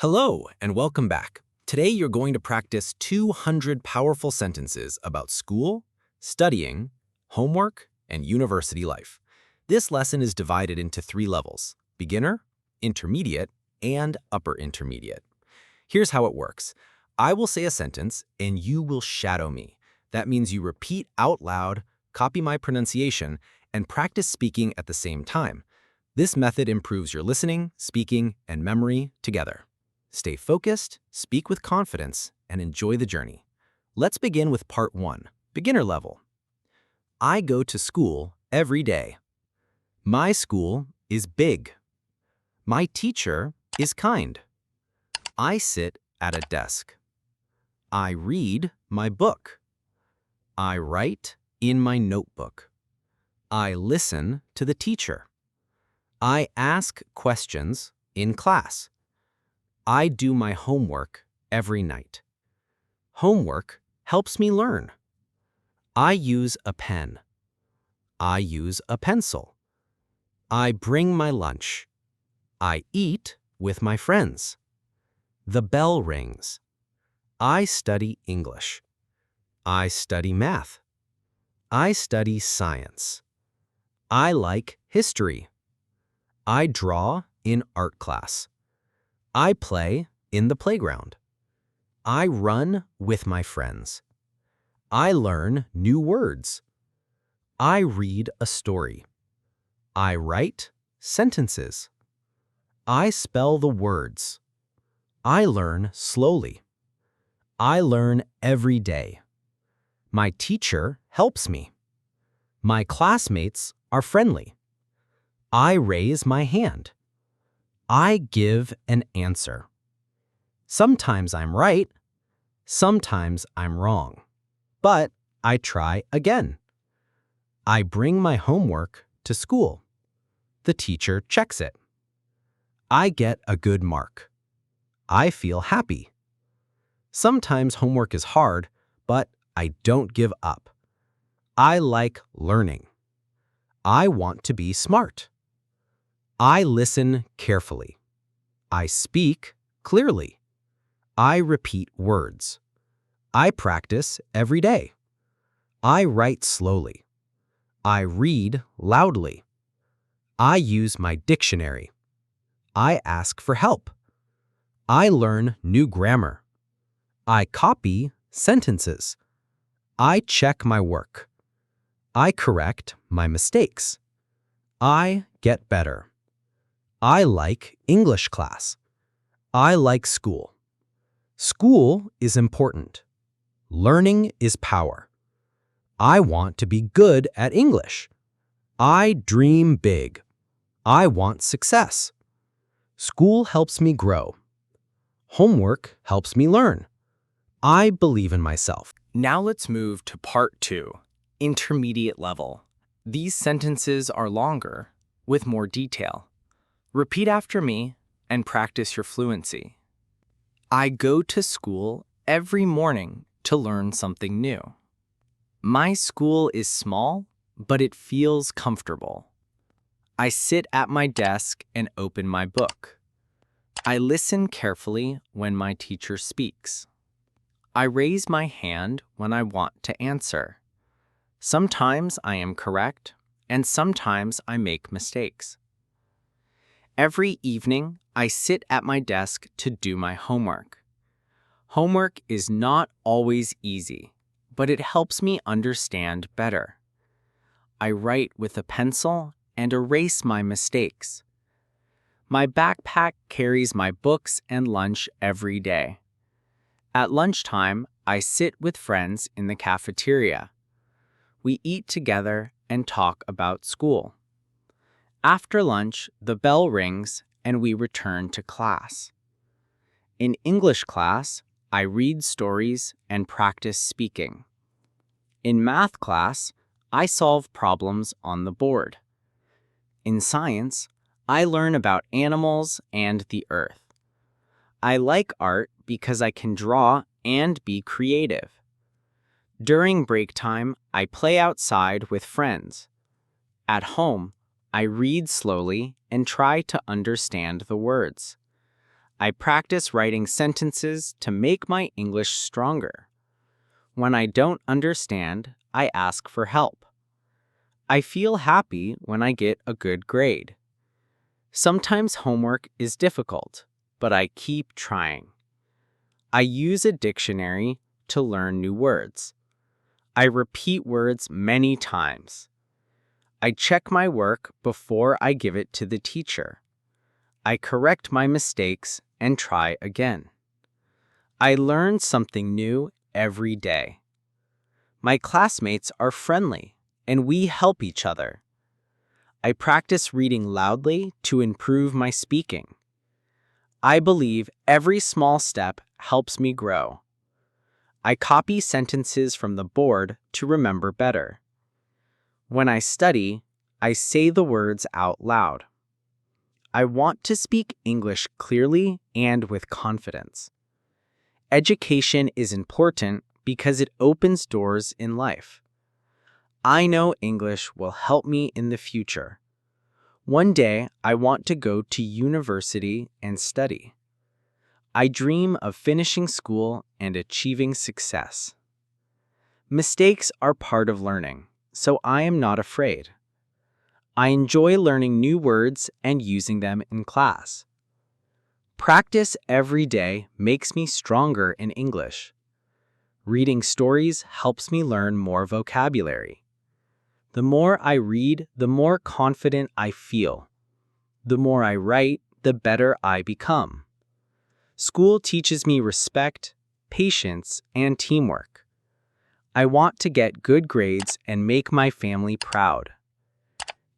Hello, and welcome back. Today you're going to practice 200 powerful sentences about school, studying, homework, and university life. This lesson is divided into 3 levels: beginner, intermediate, and upper intermediate. Here's how it works. I will say a sentence, and you will shadow me. That means you repeat out loud, copy my pronunciation, and practice speaking at the same time. This method improves your listening, speaking, and memory together. Stay focused, speak with confidence, and enjoy the journey. Let's begin with part 1, beginner level. I go to school every day. My school is big. My teacher is kind. I sit at a desk. I read my book. I write in my notebook. I listen to the teacher. I ask questions in class. I do my homework every night. Homework helps me learn. I use a pen. I use a pencil. I bring my lunch. I eat with my friends. The bell rings. I study English. I study math. I study science. I like history. I draw in art class. I play in the playground. I run with my friends. I learn new words. I read a story. I write sentences. I spell the words. I learn slowly. I learn every day. My teacher helps me. My classmates are friendly. I raise my hand. I give an answer. Sometimes I'm right, sometimes I'm wrong, but I try again. I bring my homework to school. The teacher checks it. I get a good mark. I feel happy. Sometimes homework is hard, but I don't give up. I like learning. I want to be smart. I listen carefully. I speak clearly. I repeat words. I practice every day. I write slowly. I read loudly. I use my dictionary. I ask for help. I learn new grammar. I copy sentences. I check my work. I correct my mistakes. I get better. I like English class. I like school. School is important. Learning is power. I want to be good at English. I dream big. I want success. School helps me grow. Homework helps me learn. I believe in myself. Now let's move to part 2, intermediate level. These sentences are longer, with more detail. Repeat after me and practice your fluency. I go to school every morning to learn something new. My school is small, but it feels comfortable. I sit at my desk and open my book. I listen carefully when my teacher speaks. I raise my hand when I want to answer. Sometimes I am correct, and sometimes I make mistakes. Every evening, I sit at my desk to do my homework. Homework is not always easy, but it helps me understand better. I write with a pencil and erase my mistakes. My backpack carries my books and lunch every day. At lunchtime, I sit with friends in the cafeteria. We eat together and talk about school. After lunch, the bell rings and we return to class. In English class, I read stories and practice speaking. In math class, I solve problems on the board. In science, I learn about animals and the earth. I like art because I can draw and be creative. During break time, I play outside with friends. At home, I read slowly and try to understand the words. I practice writing sentences to make my English stronger. When I don't understand, I ask for help. I feel happy when I get a good grade. Sometimes homework is difficult, but I keep trying. I use a dictionary to learn new words. I repeat words many times. I check my work before I give it to the teacher. I correct my mistakes and try again. I learn something new every day. My classmates are friendly, and we help each other. I practice reading loudly to improve my speaking. I believe every small step helps me grow. I copy sentences from the board to remember better. When I study, I say the words out loud. I want to speak English clearly and with confidence. Education is important because it opens doors in life. I know English will help me in the future. One day, I want to go to university and study. I dream of finishing school and achieving success. Mistakes are part of learning, so I am not afraid. I enjoy learning new words and using them in class. Practice every day makes me stronger in English. Reading stories helps me learn more vocabulary. The more I read, the more confident I feel. The more I write, the better I become. School teaches me respect, patience, and teamwork. I want to get good grades and make my family proud.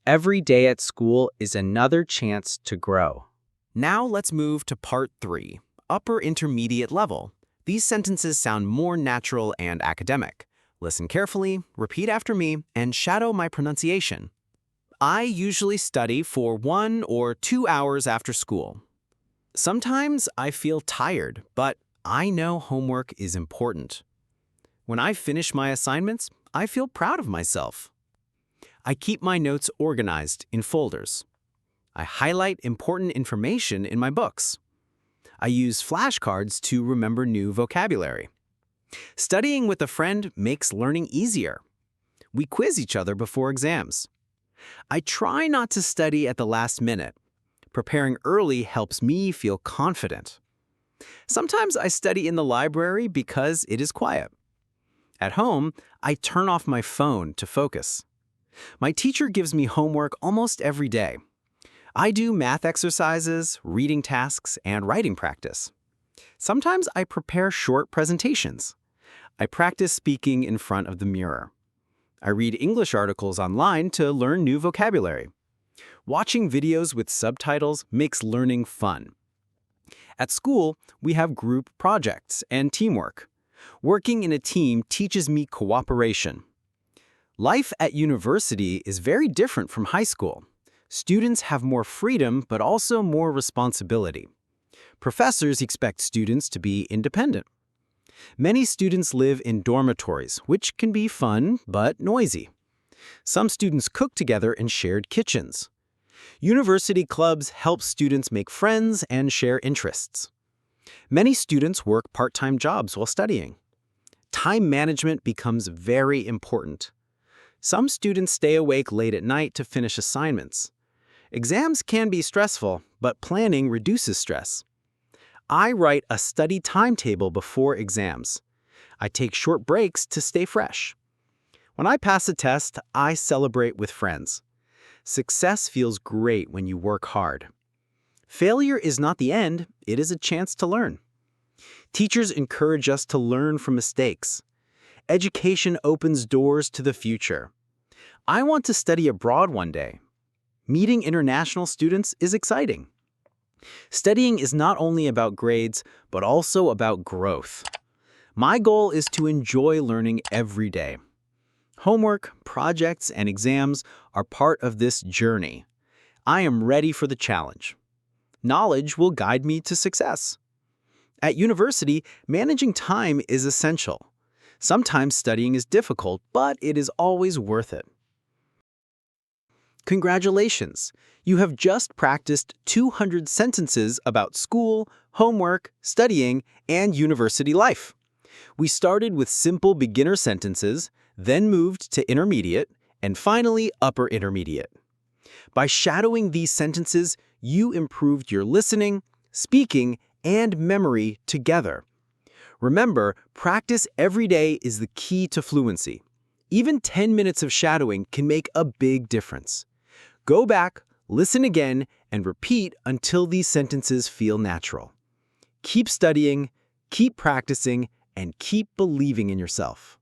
Every day at school is another chance to grow. Now let's move to part 3, upper intermediate level. These sentences sound more natural and academic. Listen carefully, repeat after me, and shadow my pronunciation. I usually study for 1 or 2 hours after school. Sometimes I feel tired, but I know homework is important. When I finish my assignments, I feel proud of myself. I keep my notes organized in folders. I highlight important information in my books. I use flashcards to remember new vocabulary. Studying with a friend makes learning easier. We quiz each other before exams. I try not to study at the last minute. Preparing early helps me feel confident. Sometimes I study in the library because it is quiet. At home, I turn off my phone to focus. My teacher gives me homework almost every day. I do math exercises, reading tasks, and writing practice. Sometimes I prepare short presentations. I practice speaking in front of the mirror. I read English articles online to learn new vocabulary. Watching videos with subtitles makes learning fun. At school, we have group projects and teamwork. Working in a team teaches me cooperation. Life at university is very different from high school. Students have more freedom but also more responsibility. Professors expect students to be independent. Many students live in dormitories, which can be fun but noisy. Some students cook together in shared kitchens. University clubs help students make friends and share interests. Many students work part-time jobs while studying. Time management becomes very important. Some students stay awake late at night to finish assignments. Exams can be stressful, but planning reduces stress. I write a study timetable before exams. I take short breaks to stay fresh. When I pass a test, I celebrate with friends. Success feels great when you work hard. Failure is not the end, it is a chance to learn. Teachers encourage us to learn from mistakes. Education opens doors to the future. I want to study abroad one day. Meeting international students is exciting. Studying is not only about grades, but also about growth. My goal is to enjoy learning every day. Homework, projects, and exams are part of this journey. I am ready for the challenge. Knowledge will guide me to success. At university, managing time is essential. Sometimes studying is difficult, but it is always worth it. Congratulations! You have just practiced 200 sentences about school, homework, studying, and university life. We started with simple beginner sentences, then moved to intermediate, and finally upper intermediate. By shadowing these sentences, you improved your listening, speaking, and memory together. Remember, practice every day is the key to fluency. Even 10 minutes of shadowing can make a big difference. Go back, listen again, and repeat until these sentences feel natural. Keep studying, keep practicing, and keep believing in yourself.